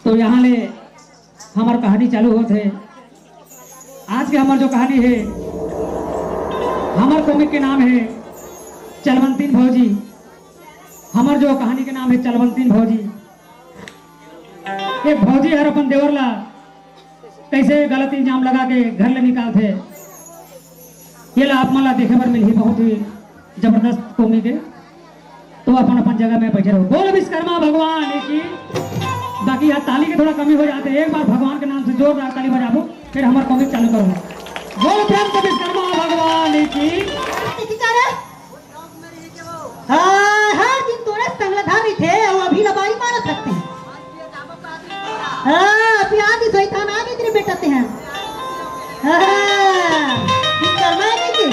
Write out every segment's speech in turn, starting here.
तो यहाँ ले हमार कहानी चालू होते है। आज के हमार जो कहानी है, हमार कॉमिक के नाम है चलवंतीन भौजी। हमार जो कहानी के नाम है चलवंतीन भौजी। एक भौजी हर अपन देवरला कैसे गलत इल्जाम लगा के घर ले निकालते, ये ला आप मला देखे बर मिली। बहुत ही जबरदस्त कॉमिक है। तो अपन अपन जगह में बैठे रहो। बोल विश्वकर्मा भगवान की। बाकी यहाँ ताली के थोड़ा कमी हो जाते हैं। एक बार भगवान के नाम से जोरदार ताली बजाबो, फिर हमारा कॉमिक चालू करो। बोल प्रेम से विश्वकर्मा भगवान की। हर दिन तोरे संगलधारी थे और अभी लबाई मार सकते हैं। अभी आदि शैतान आगे तेरे बेटते हैं। विश्वकर्मा है कि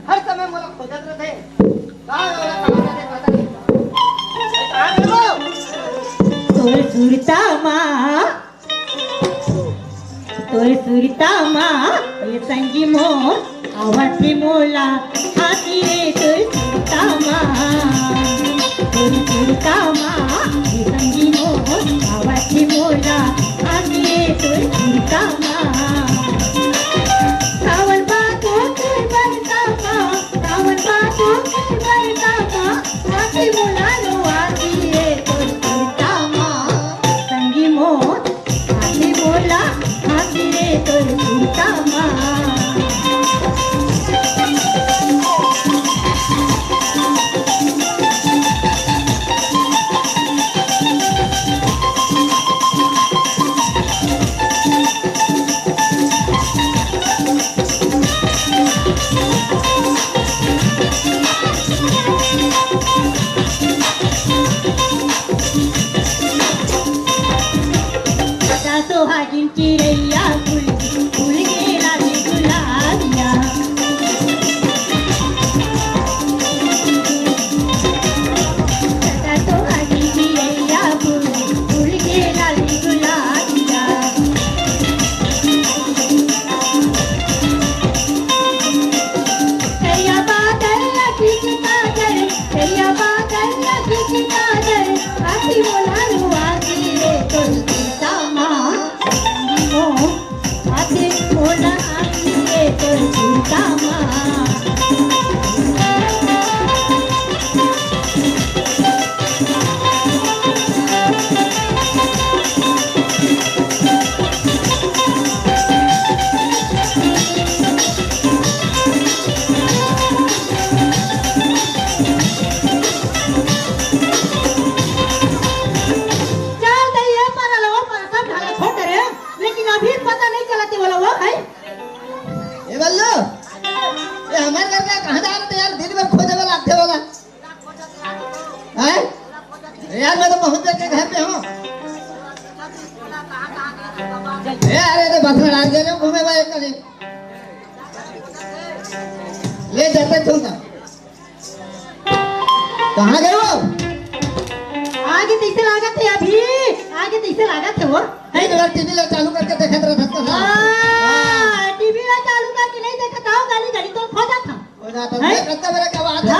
हर समय मला खोजत रहते तोर सुरता माँ ये संगी मोर आवाज़ी मोला हाथी रे तोर सुरता माँ ये संगी मोर आवाज़ी मोला हाथी रे तोर सुरता माँ। सावन बातों के बरता माँ, सावन बातों के बरता माँ, हाथी मोला रो हाथी रे तोर सुरता माँ संगी मोर हाथी मोला हाथी रे तोर सुरता माँ। सोहागिन चिड़ैया फूल फूल के लागे गुलाबिया। सोहागिन चिड़ैया फूल फूल के लागे गुलाबिया। करिया बादल लगी की काजल, करिया बादल लगी की काजल, हाथी बोला रुआती रे तोर सुरता माँ हाथी मोला हाथी रे तोर सुरता माँ। यार मैं तो बहुत देर के घर पे हूँ। अरे बथड़ा डाल दे रहे घूमे भाई कल ले जाते तुम कहाँ गए हो? आगे तीसरे लागत थे अभी आगे तीसरे लागत थे वो टीवी ले चालू करके देखा था। टीवी ले चालू करके नहीं देखा था गाली गाड़ी तो खो जाता करता मेरे का बात है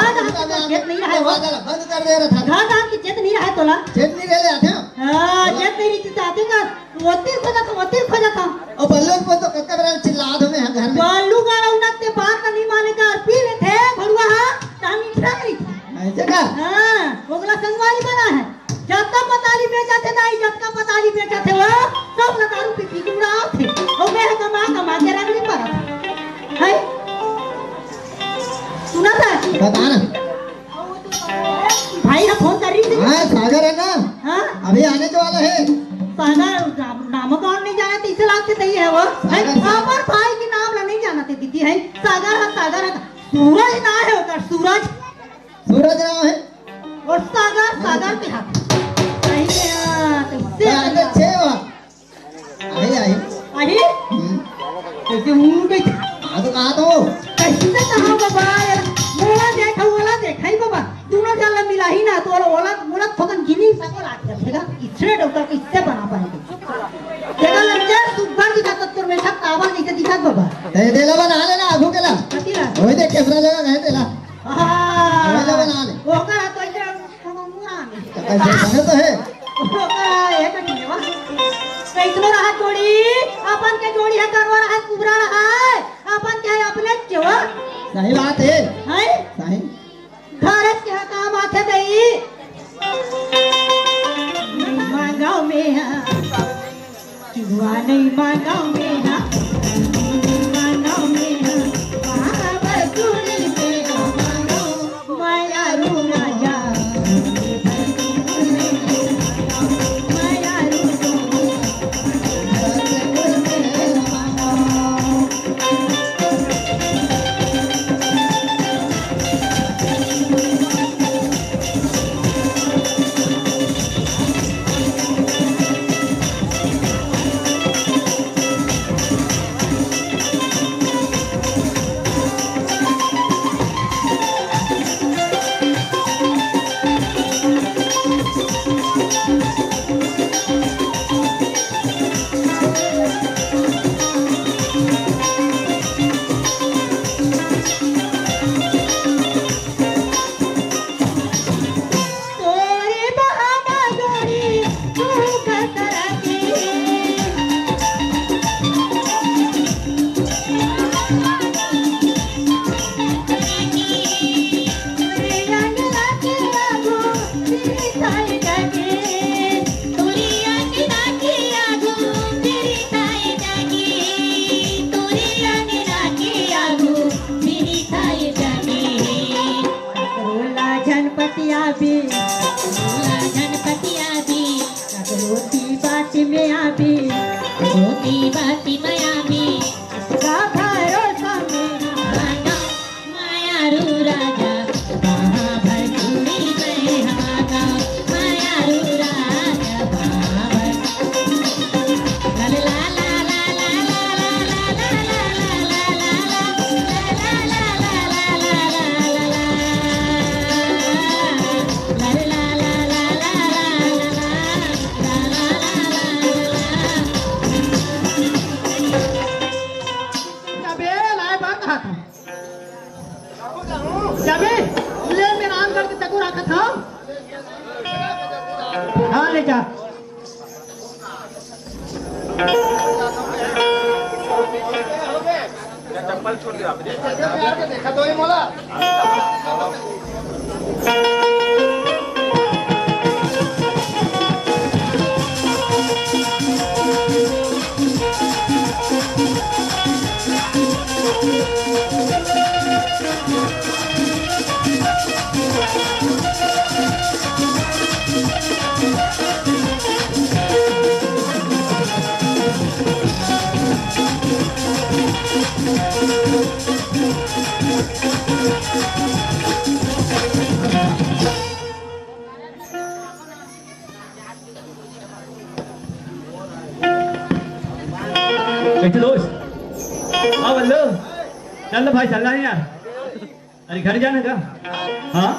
चेत नहीं रहा वो बंद कर दे रहा था। घाट आम की चेत नहीं रहा तोला चेत नहीं रहे आते हां चेत नहीं रहती आते का वोती खो जाता और बल्लू को तो कक्का बरा चिल्ला दो में घर में बल्लू गाड़ा उनते बात का नहीं मानेगा और पी ले थे भड़ुआ हां तानी ट्राई ऐसे का हां ओगला संगवारी बना है जब तक पताली बेचा थे दाई जब तक पताली बेचा थे वो सब ना दारू पी पी उड़ा थे ओ मैं कमा के रगड़ी पर है सुना था बता ना भाई ना फोन कर रही थी। हाँ सागर है ना। हाँ अभी आने के वाला है सागर। नाम कौन नहीं जाना थे इसे लाख से सही है वो अमर भाई के नाम ला नहीं जाना थे दीदी है सागर है सूरज ना है उधर सूरज नाम है और सागर के हाथ सही है। तो इससे आई कैसे हूँ कैसे कहा तो कैसे कहाँ बाबा यार मोला देखा ही बाबा दोनों जाला मिला ही ना तो ओला मोला थोकन गिनी सको लाग जाएगा इतने डॉक्टर को इससे बना पाएंगे तेरा लंजा सुपर दिखा तो तुम मेरा कावा नहीं से दिखा बाबा दे देला बना लेना आगू केला कतीला ओए देख कैमरा लेवा नहीं देला हां ओए बना ले वो का तो इधर मुआ में कैसे बने तो है वो का है कटी वा कैसे रहा जोड़ी अपन के जोड़ी है करवा रहा है कुबरा रहा है अपन के अपने क्यों सही बात है सही भारत के काम आते दई मांगाओ में किवा नहीं मांगाओ में मांगाओ में बाबा चूड़ी में मांगाओ माया रू राजा माया रू तोरे बहामा जोड़ी तू कतरा के तोरे अंगला के आगो तेरी ताई जाके तोरे अंगला के आगो तेरी ताई जाके तोरे अंगला के आगो तेरी ताई जाके रोला जनपतिया भी रोटी बाती में आबी रोटी बाती में आबी का भरोसा में माया रू राजा वहाँ भर चूड़ी में हमारा माया रू राजा वहाँ भर ला ला ला ला ला ला ला ला जाबे ले मेरा आम करके चक्कू रखा था हाँ ले जा चप्पल छोड़ दिया देखा तो ही मोला कैसे दोस्त हाँ बल्लू चल भाई चल रहा है यार अरे घर जाने का हाँ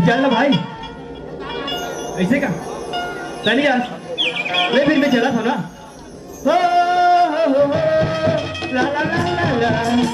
चल ना भाई ऐसे का चल यार ले फिर मैं चला था ना हो ला ला ला ला ला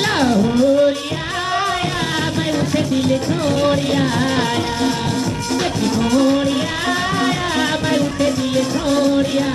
लाहौरिया आया मैं उसे दिल छोड़ आया यकी मोड़ आया मैं उसे दिल छोड़ आया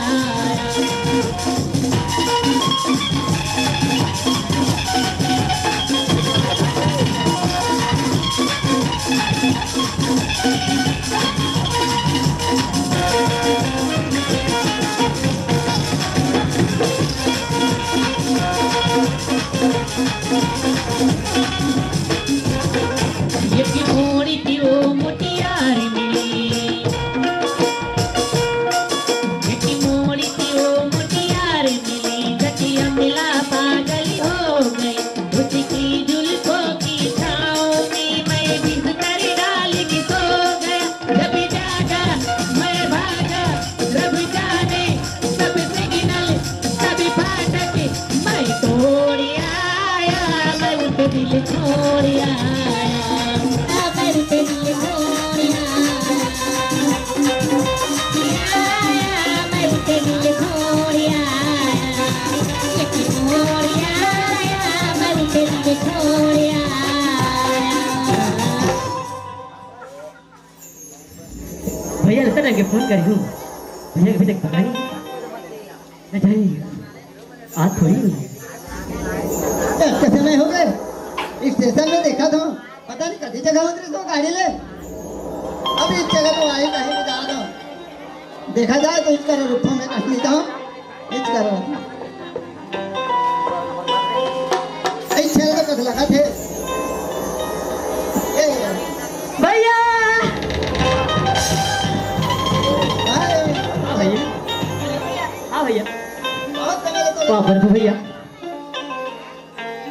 यकी मोड़ी थी वो मुटियार मिली यकी मोड़ी थी वो मुटियार मिली गटिया मिला पागल हो गई उसकी जुल्फों की छाँव में मैं बिस्तर डाल के सो गया जब जागा मैं भागा रब जाने सब सिग्नल सब फाटक मैं तोड़ आया मैं उसे दिल छोड़ आया भैया लगता है कि फोन करी हूँ भैया अभी तक पता नहीं न जाइए आज थोड़ी हुई इतने समय हो गए स्टेशन में देखा था पता नहीं कभी जगह उतरी तो गाड़ी ले अब इस जगह तो आई कहीं भी जा दो देखा जाए तो इसका रुपा में कहीं नहीं जाऊँ इस करो इस छेल तो कद लगा थे भैया हाँ भैया बहुत समय तो वहाँ पर भैया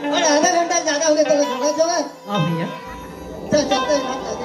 और आधा घंटा ज्यादा हो गया तो छोड़ा छोड़ा हाँ भैया चल चलते हैं